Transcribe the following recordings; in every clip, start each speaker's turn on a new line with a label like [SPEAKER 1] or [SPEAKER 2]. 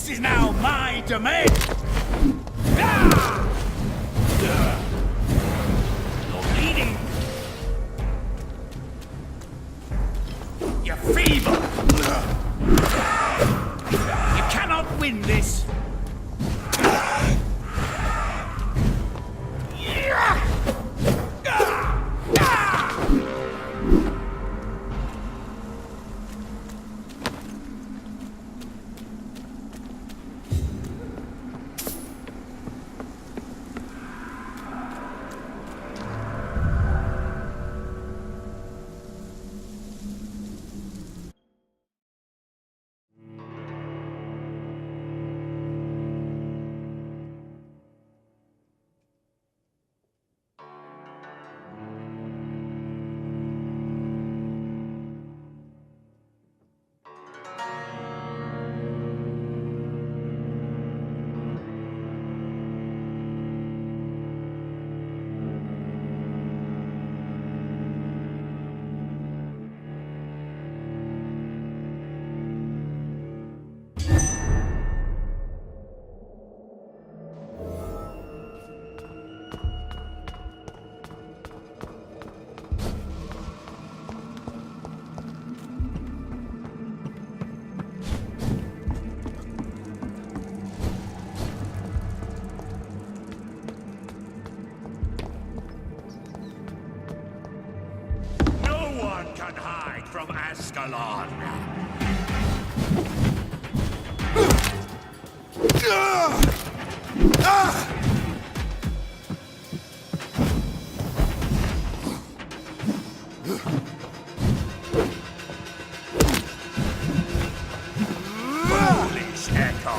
[SPEAKER 1] This is now my domain! Ah! You're bleeding! You're feeble! You cannot win this! From Ascalon. Foolish echo.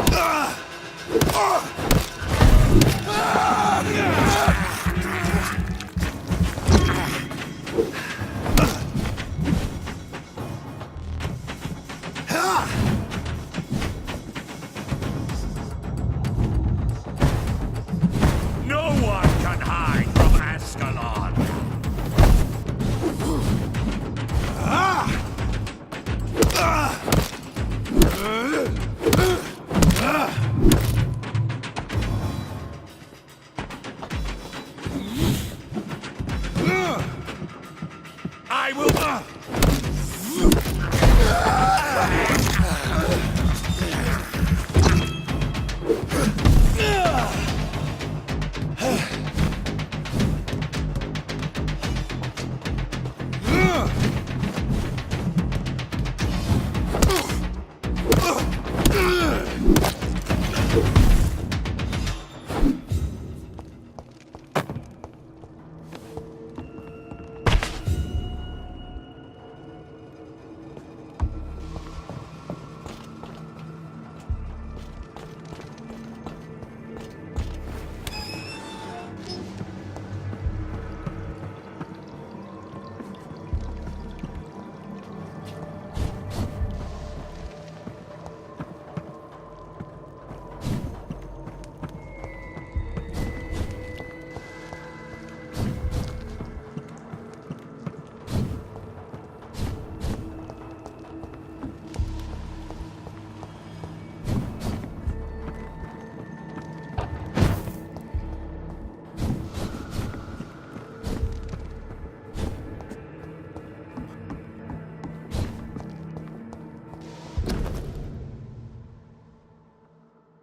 [SPEAKER 1] I will.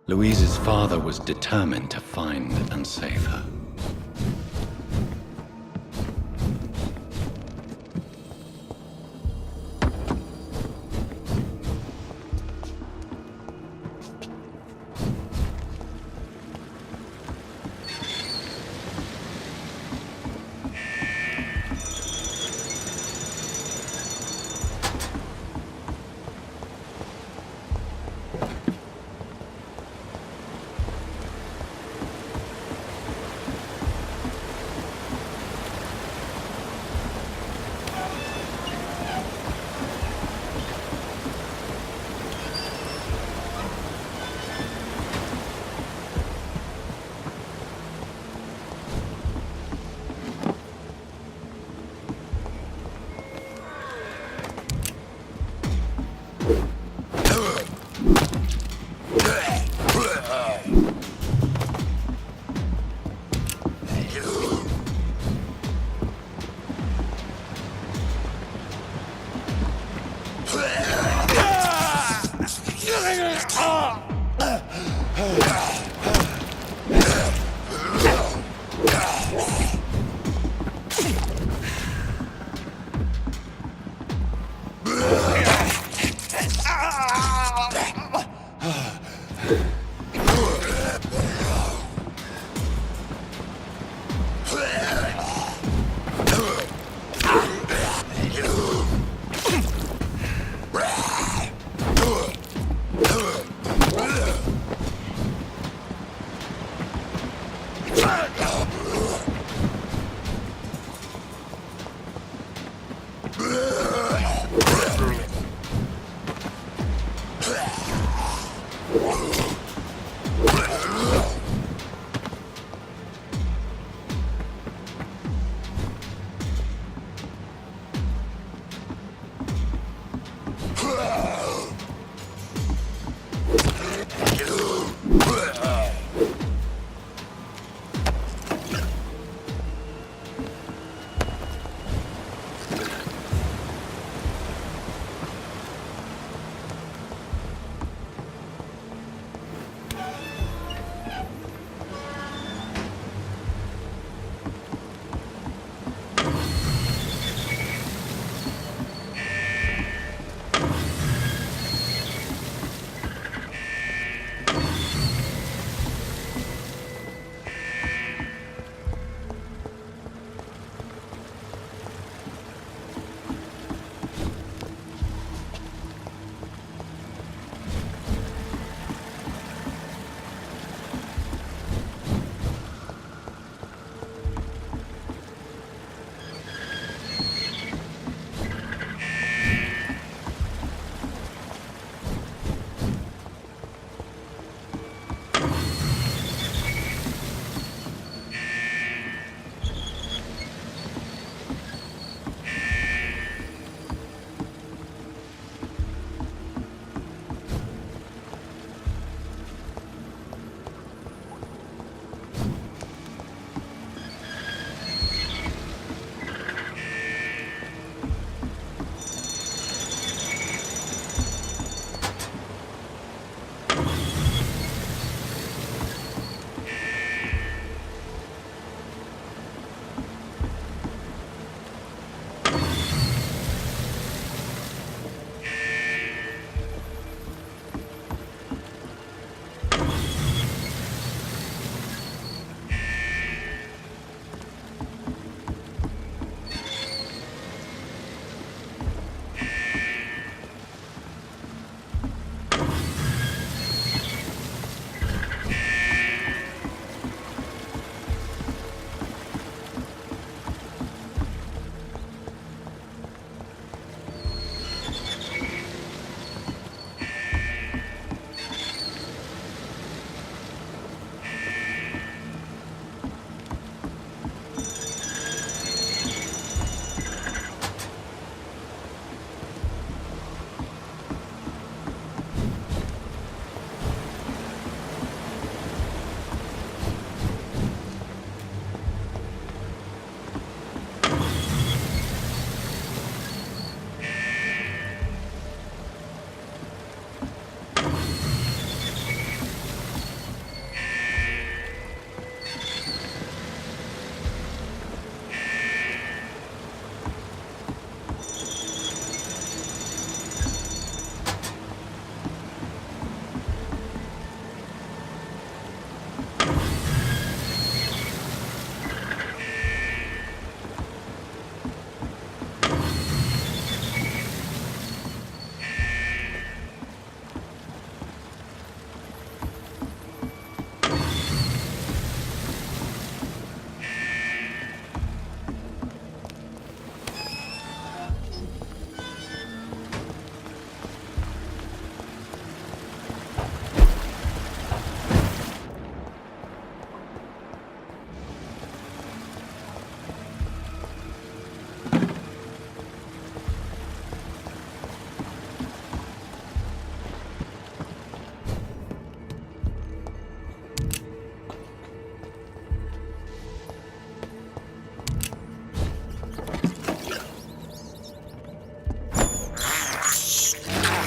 [SPEAKER 2] Louise's father was determined to find and save her.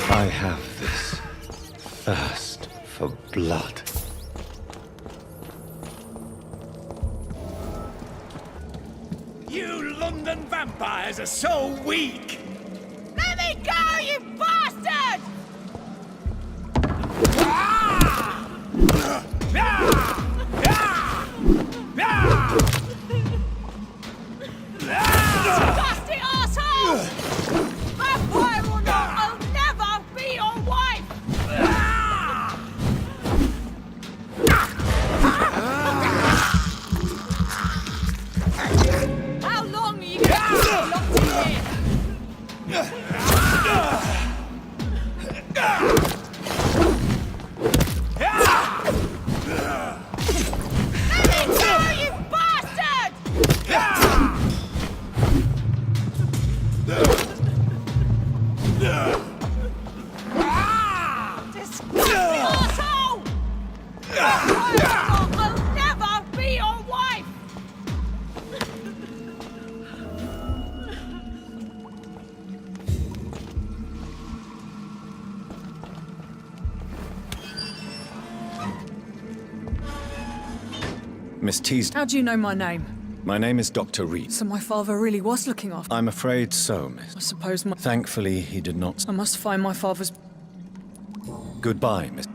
[SPEAKER 2] I have this thirst for blood.
[SPEAKER 1] You London vampires are so weak!
[SPEAKER 3] Let me go, you bastard! Dusty asshole! Vampire or not, I'll never be your wife! How long are you going to be locked in here? Let me go, you bastard! Disgusting asshole! I'll never be your wife!
[SPEAKER 2] Miss Teasdale.
[SPEAKER 4] How do you know my name?
[SPEAKER 2] My name is Dr. Reed.
[SPEAKER 4] So my father really was looking after
[SPEAKER 2] I'm afraid so, miss.
[SPEAKER 4] I suppose my...
[SPEAKER 2] Thankfully, he did not.
[SPEAKER 4] I must find my father's...
[SPEAKER 2] Goodbye, miss.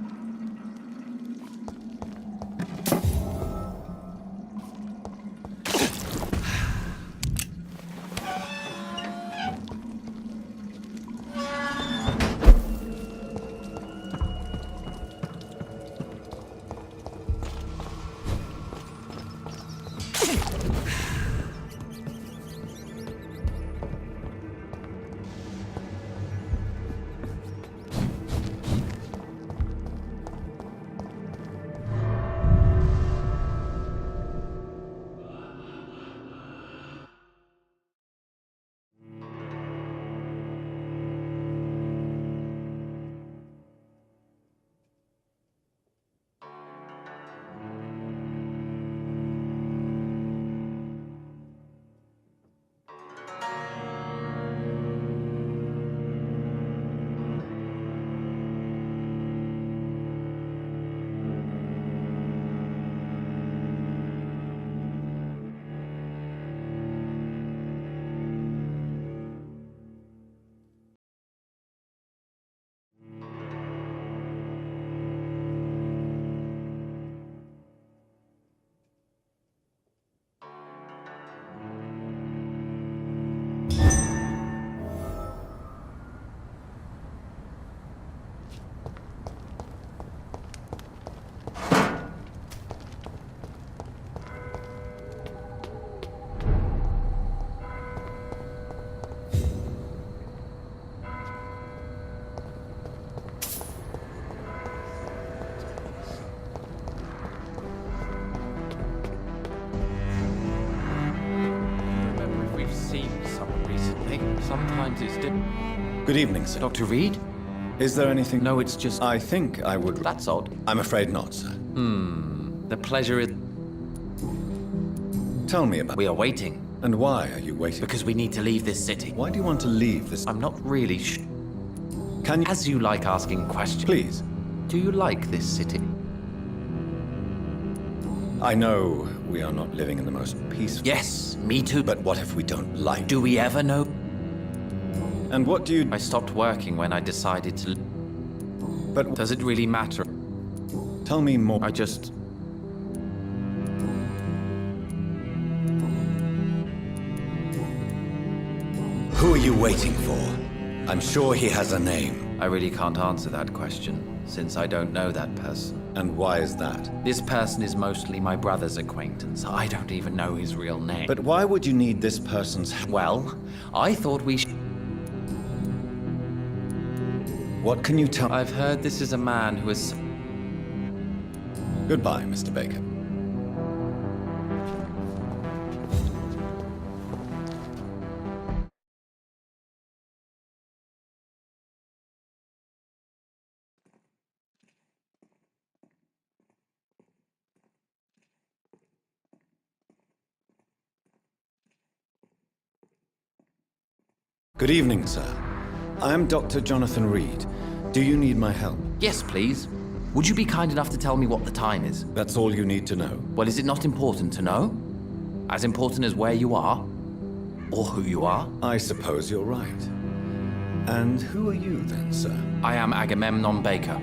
[SPEAKER 5] Sometimes it's different.
[SPEAKER 2] Good evening, sir.
[SPEAKER 5] Dr. Reed?
[SPEAKER 2] Is there anything...
[SPEAKER 5] No, it's just...
[SPEAKER 2] I think I would...
[SPEAKER 5] That's odd.
[SPEAKER 2] I'm afraid not, sir.
[SPEAKER 5] The pleasure is...
[SPEAKER 2] Tell me about...
[SPEAKER 5] We are waiting.
[SPEAKER 2] And why are you waiting?
[SPEAKER 5] Because we need to leave this city.
[SPEAKER 2] Why do you want to leave this...
[SPEAKER 5] I'm not really
[SPEAKER 2] Can you...
[SPEAKER 5] As you like asking questions.
[SPEAKER 2] Please.
[SPEAKER 5] Do you like this city?
[SPEAKER 2] I know we are not living in the most peaceful...
[SPEAKER 5] Yes, me too.
[SPEAKER 2] But what if we don't like...
[SPEAKER 5] Do we ever know?
[SPEAKER 2] And what do you...
[SPEAKER 5] I stopped working when I decided to...
[SPEAKER 2] But...
[SPEAKER 5] Does it really matter?
[SPEAKER 2] Tell me more...
[SPEAKER 5] I just...
[SPEAKER 2] Who are you waiting for? I'm sure he has a name.
[SPEAKER 5] I really can't answer that question, since I don't know that person.
[SPEAKER 2] And why is that?
[SPEAKER 5] This person is mostly my brother's acquaintance. I don't even know his real name.
[SPEAKER 2] But why would you need this person's...
[SPEAKER 5] Well, I thought we should...
[SPEAKER 2] What can you tell...
[SPEAKER 5] I've heard this is a man who is...
[SPEAKER 2] Goodbye, Mr. Baker. Good evening, sir. I am Dr. Jonathan Reed. Do you need my help?
[SPEAKER 5] Yes, please. Would you be kind enough to tell me what the time is?
[SPEAKER 2] That's all you need to know.
[SPEAKER 5] Well, is it not important to know? As important as where you are? Or who you are?
[SPEAKER 2] I suppose you're right. And who are you then, sir?
[SPEAKER 5] I am Agamemnon Baker.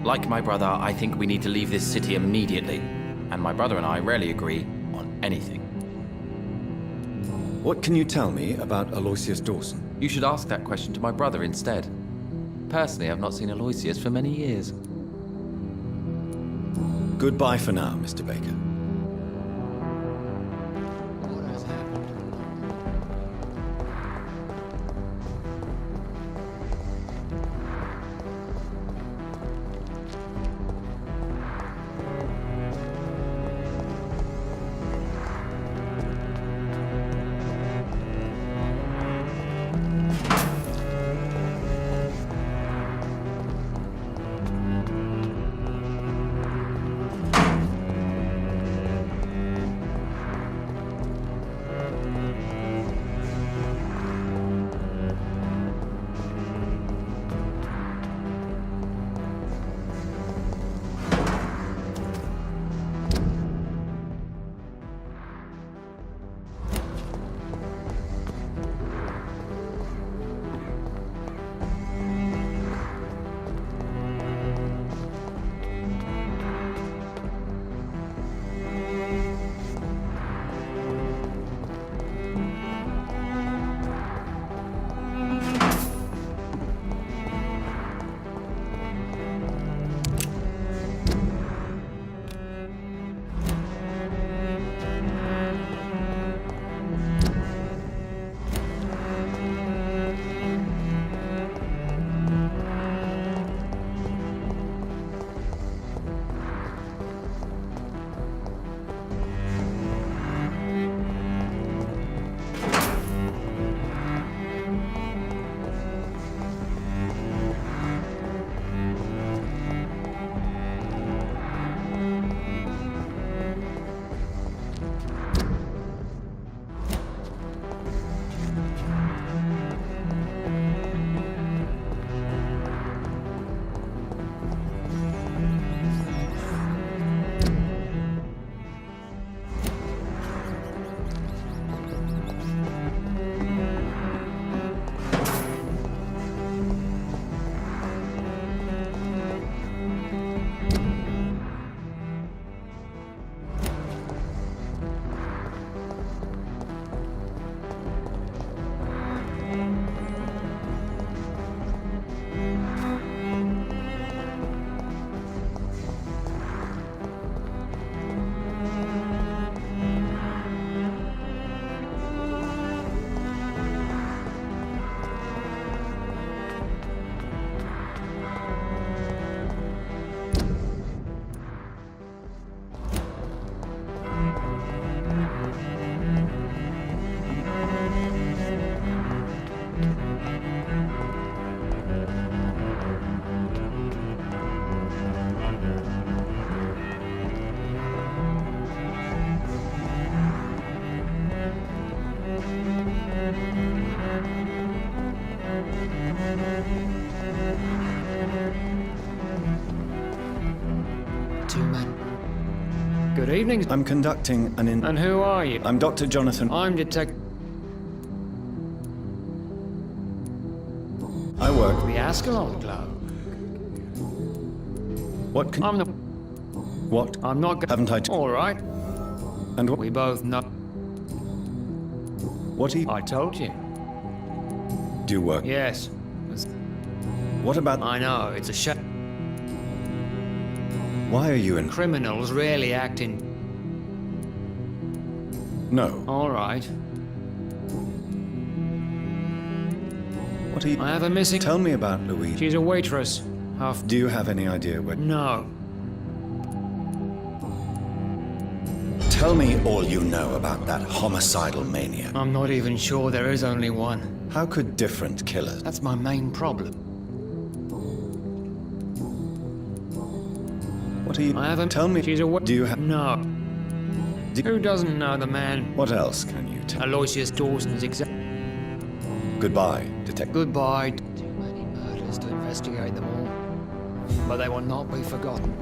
[SPEAKER 5] Like my brother, I think we need to leave this city immediately. And my brother and I rarely agree on anything.
[SPEAKER 2] What can you tell me about Aloysius Dawson?
[SPEAKER 5] You should ask that question to my brother instead. Personally, I've not seen Aloysius for many years.
[SPEAKER 2] Goodbye for now, Mr. Baker.
[SPEAKER 6] Good evening.
[SPEAKER 2] I'm conducting an
[SPEAKER 6] And who are you?
[SPEAKER 2] I'm Dr. Jonathan.
[SPEAKER 6] I'm Detective.
[SPEAKER 2] I work.
[SPEAKER 6] The Ascalon Club.
[SPEAKER 2] What can...
[SPEAKER 6] I'm the.
[SPEAKER 2] What?
[SPEAKER 6] I'm not.
[SPEAKER 2] Haven't I...
[SPEAKER 6] All right.
[SPEAKER 2] And what...
[SPEAKER 6] We both know.
[SPEAKER 2] What
[SPEAKER 6] I told you.
[SPEAKER 2] do you work?
[SPEAKER 6] Yes.
[SPEAKER 2] What about...
[SPEAKER 6] I know. It's a shame.
[SPEAKER 2] Why are you in...
[SPEAKER 6] Criminals rarely act in.
[SPEAKER 2] No.
[SPEAKER 6] All right.
[SPEAKER 2] What are you...
[SPEAKER 6] I have a missing.
[SPEAKER 2] Tell me about Louise.
[SPEAKER 6] She's a waitress. Half.
[SPEAKER 2] Do you have any idea where...
[SPEAKER 6] No.
[SPEAKER 2] Tell me all you know about that homicidal maniac.
[SPEAKER 6] I'm not even sure there is only one.
[SPEAKER 2] How could different killers...
[SPEAKER 6] That's my main problem.
[SPEAKER 2] What are you...
[SPEAKER 6] I haven't.
[SPEAKER 2] Tell me...
[SPEAKER 6] She's a.
[SPEAKER 2] Do you have...
[SPEAKER 6] No.
[SPEAKER 2] Do-
[SPEAKER 6] Who doesn't know the man?
[SPEAKER 2] What else can you tell?
[SPEAKER 6] Aloysius Dawson's
[SPEAKER 2] Goodbye, Detective.
[SPEAKER 6] Goodbye. Too many murders to investigate them all. but they will not be forgotten.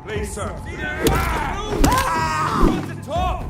[SPEAKER 1] Please, sir. What's the talk?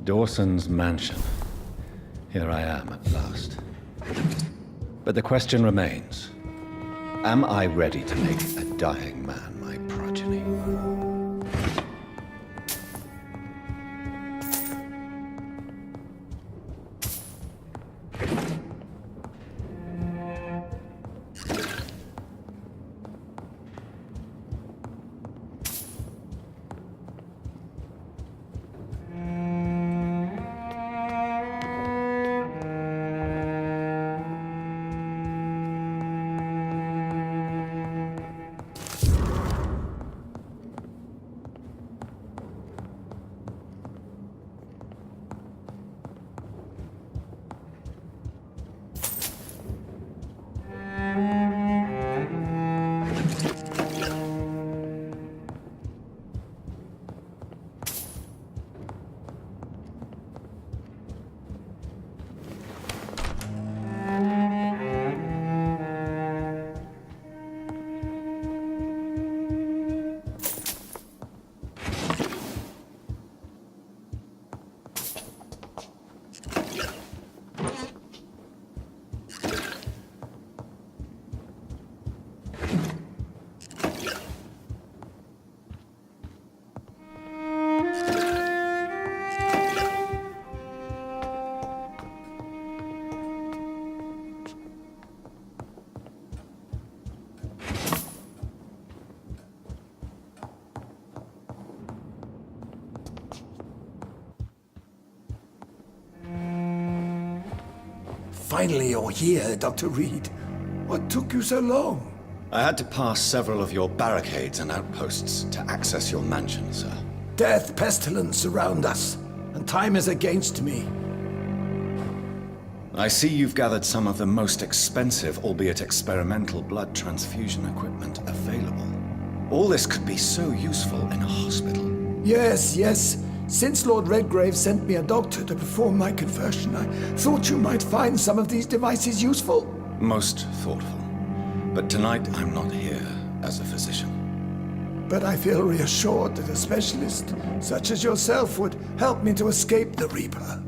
[SPEAKER 2] Dawson's mansion. Here I am at last. But the question remains, am I ready to make a dying man my progeny?
[SPEAKER 7] Finally you're here, Dr. Reed.
[SPEAKER 1] What took you so long?
[SPEAKER 2] I had to pass several of your barricades and outposts to access your mansion, sir.
[SPEAKER 1] Death, pestilence surround us, and time is against me.
[SPEAKER 2] I see you've gathered some of the most expensive, albeit experimental, blood transfusion equipment available. All this could be so useful in a hospital.
[SPEAKER 1] Yes. Since Lord Redgrave sent me a doctor to perform my conversion, I thought you might find some of these devices useful.
[SPEAKER 2] Most thoughtful. But tonight I'm not here as a physician.
[SPEAKER 1] But I feel reassured that a specialist such as yourself would help me to escape the Reaper.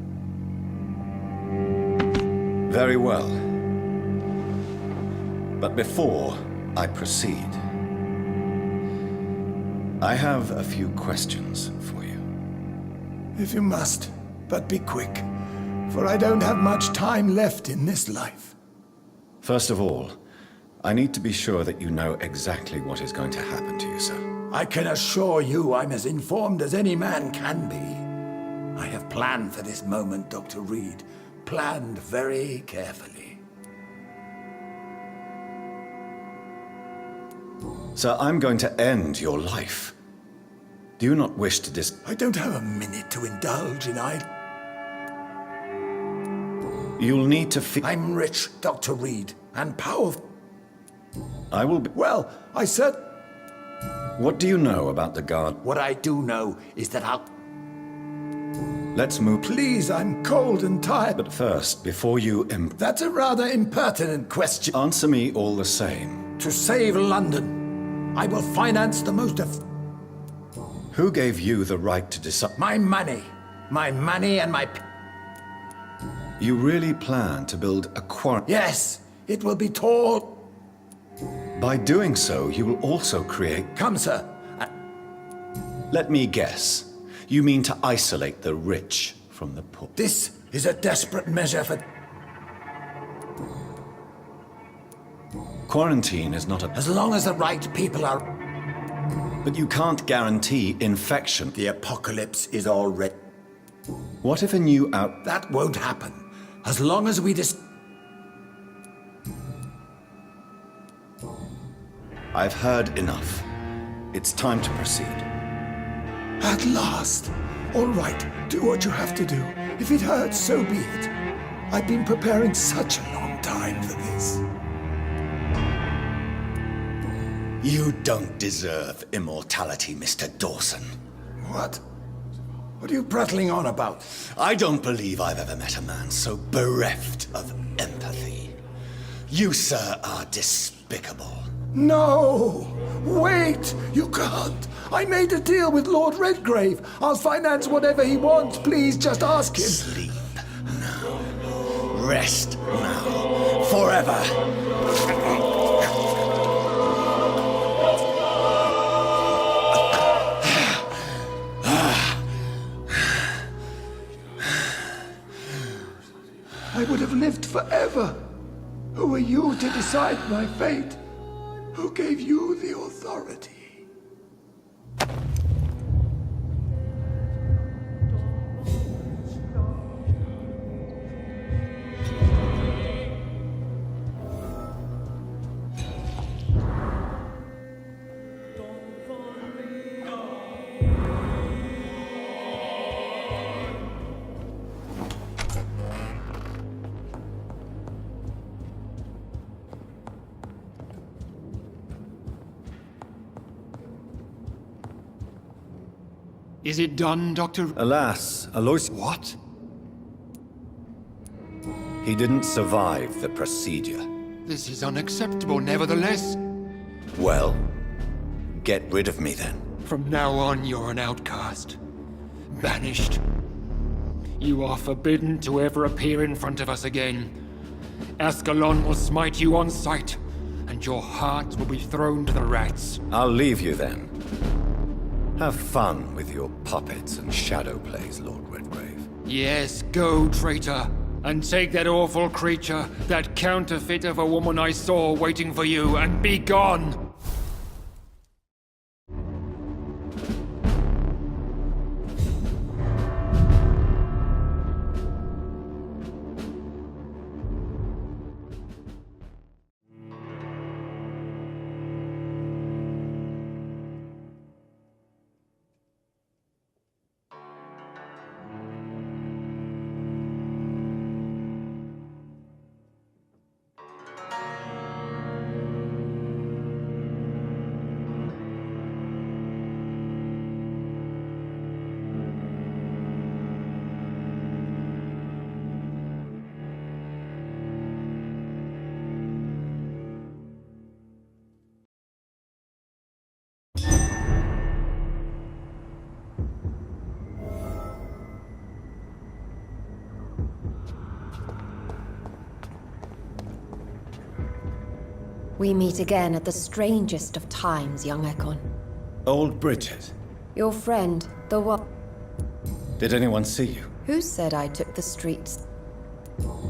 [SPEAKER 2] Very well. But before I proceed, I have a few questions for you.
[SPEAKER 1] If you must, but be quick, for I don't have much time left in this life.
[SPEAKER 2] First of all, I need to be sure that you know exactly what is going to happen to you, sir.
[SPEAKER 1] I can assure you I'm as informed as any man can be. I have planned for this moment, Dr. Reed. Planned very carefully.
[SPEAKER 2] Sir, I'm going to end your life. Do you not wish to
[SPEAKER 1] I don't have a minute to indulge in
[SPEAKER 2] You'll need to
[SPEAKER 1] I'm rich, Dr. Reed, and powerful.
[SPEAKER 2] I will be...
[SPEAKER 1] Well, I said...
[SPEAKER 2] What do you know about the guard?
[SPEAKER 1] What I do know is that I'll...
[SPEAKER 2] Let's move...
[SPEAKER 1] Please, I'm cold and tired.
[SPEAKER 2] But first, before you...
[SPEAKER 1] That's a rather impertinent question.
[SPEAKER 2] Answer me all the same.
[SPEAKER 1] To save London, I will finance the most of...
[SPEAKER 2] Who gave you the right to decide?
[SPEAKER 1] My money. My money and my...
[SPEAKER 2] You really plan to build a quarantine?
[SPEAKER 1] Yes, it will be tall.
[SPEAKER 2] By doing so, you will also create...
[SPEAKER 1] Come, sir.
[SPEAKER 2] Let me guess. You mean to isolate the rich from the poor?
[SPEAKER 1] This is a desperate measure for...
[SPEAKER 2] Quarantine is not a...
[SPEAKER 1] As long as the right people are...
[SPEAKER 2] But you can't guarantee infection.
[SPEAKER 1] The apocalypse is already...
[SPEAKER 2] What if a new out...
[SPEAKER 1] That won't happen. As long as we
[SPEAKER 2] I've heard enough. It's time to proceed.
[SPEAKER 1] At last. All right, do what you have to do. If it hurts, so be it. I've been preparing such a long time for this.
[SPEAKER 2] You don't deserve immortality, Mr. Dawson.
[SPEAKER 1] What? What are you prattling on about?
[SPEAKER 2] I don't believe I've ever met a man so bereft of empathy. You, sir, are despicable.
[SPEAKER 1] No! Wait! You can't! I made a deal with Lord Redgrave. I'll finance whatever he wants. Please, just ask him.
[SPEAKER 2] Sleep now. Rest now. Forever.
[SPEAKER 1] I would have lived forever. Who are you to decide my fate? Who gave you the authority?
[SPEAKER 6] Is it done, Dr.
[SPEAKER 2] Alas, Alois...
[SPEAKER 6] What?
[SPEAKER 2] He didn't survive the procedure.
[SPEAKER 6] This is unacceptable, nevertheless.
[SPEAKER 2] Well, get rid of me then.
[SPEAKER 6] From now on, you're an outcast. Banished. You are forbidden to ever appear in front of us again. Ascalon will smite you on sight, and your heart will be thrown to the rats.
[SPEAKER 2] I'll leave you then. Have fun with your puppets and shadow plays, Lord Redgrave.
[SPEAKER 6] Yes, go, traitor, and take that awful creature, that counterfeit of a woman I saw waiting for you, and be gone!
[SPEAKER 7] We meet again at the strangest of times, young Ekon.
[SPEAKER 2] Old Bridget.
[SPEAKER 7] Your friend, the what?
[SPEAKER 2] Did anyone see you?
[SPEAKER 7] Who said I took the streets?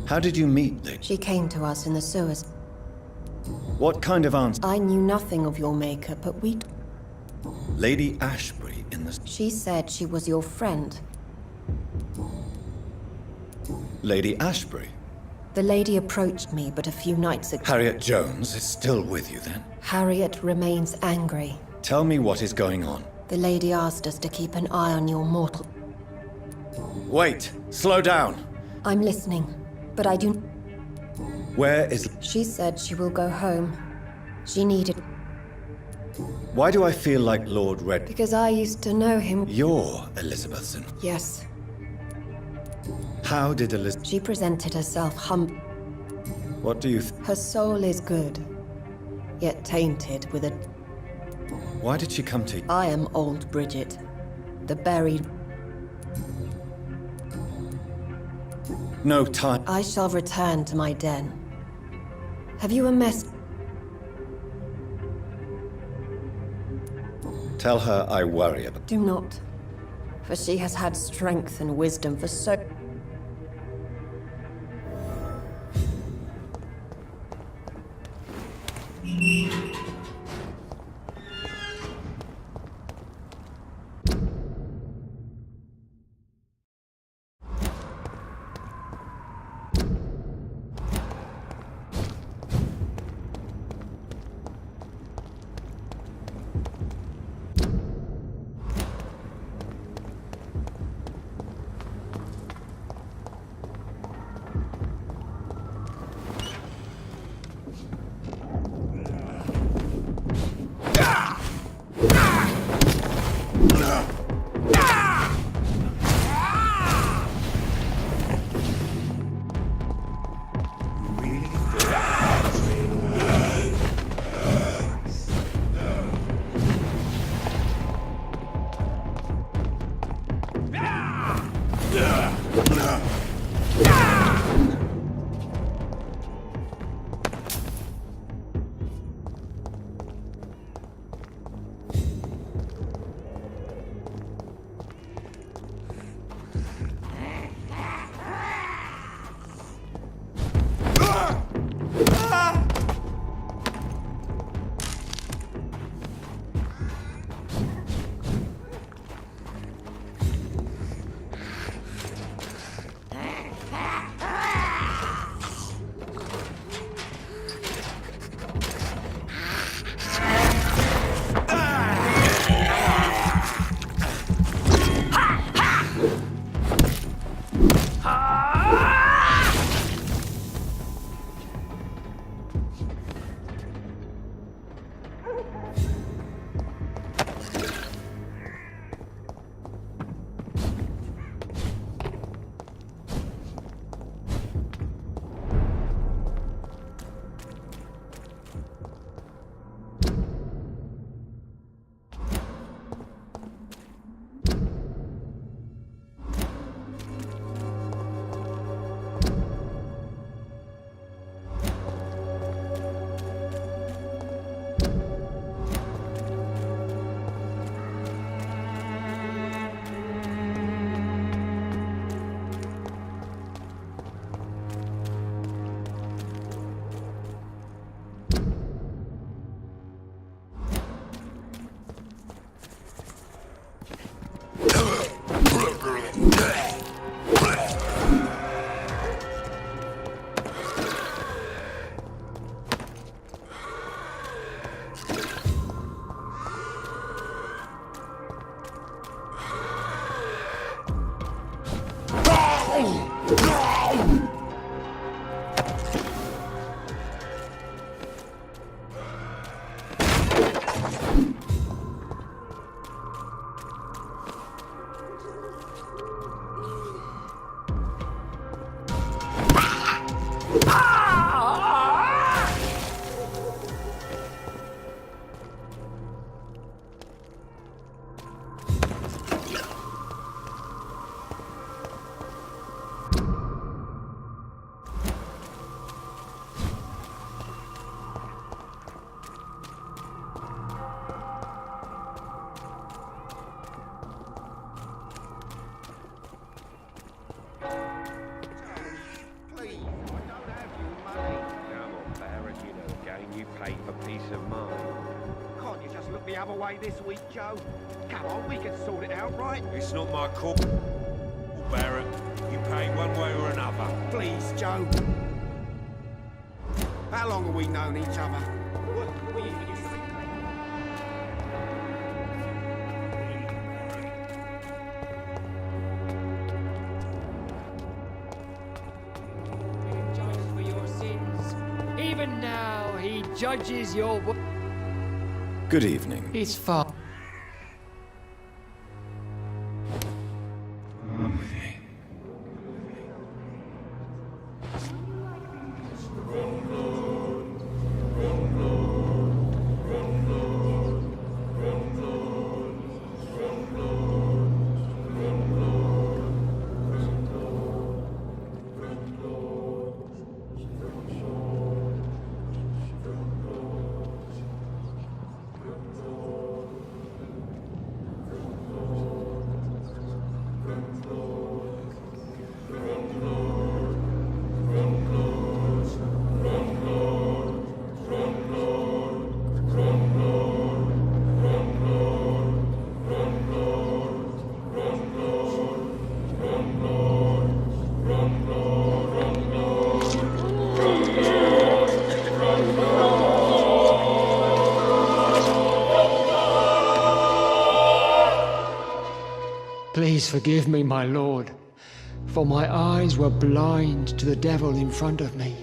[SPEAKER 2] How did you meet Lady?
[SPEAKER 7] She came to us in the sewers.
[SPEAKER 2] What kind of answer?
[SPEAKER 7] I knew nothing of your maker, but we...
[SPEAKER 2] Lady Ashbury in the...
[SPEAKER 7] She said she was your friend.
[SPEAKER 2] Lady Ashbury?
[SPEAKER 7] The lady approached me but a few nights ago.
[SPEAKER 2] Harriet Jones is still with you then?
[SPEAKER 7] Harriet remains angry.
[SPEAKER 2] Tell me what is going on.
[SPEAKER 7] The lady asked us to keep an eye on your mortal.
[SPEAKER 2] Wait! Slow down!
[SPEAKER 7] I'm listening, but I do...
[SPEAKER 2] Where is...
[SPEAKER 7] She said she will go home. She needed...
[SPEAKER 2] Why do I feel like Lord Red...
[SPEAKER 7] Because I used to know him.
[SPEAKER 2] You're Elizabethson.
[SPEAKER 7] Yes.
[SPEAKER 2] How did Elizabeth...
[SPEAKER 7] She presented herself
[SPEAKER 2] What do you...
[SPEAKER 7] Her soul is good, yet tainted with a...
[SPEAKER 2] Why did she come to you?
[SPEAKER 7] I am old Bridget, the buried...
[SPEAKER 2] No time.
[SPEAKER 7] I shall return to my den. Have you a mess?
[SPEAKER 2] Tell her I worry about...
[SPEAKER 7] Do not, for she has had strength and wisdom for so...
[SPEAKER 8] other way this week, Joe? Come on, we can sort it out, right?
[SPEAKER 9] It's not my call, Barrett. You pay one way or another.
[SPEAKER 8] Please, Joe. How long have we known each other?
[SPEAKER 6] For your sins. Even now, he judges your work.
[SPEAKER 2] Good evening.
[SPEAKER 6] It's far. Please forgive me, my lord, for my eyes were blind to the devil in front of me.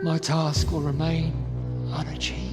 [SPEAKER 6] My task will remain unachieved.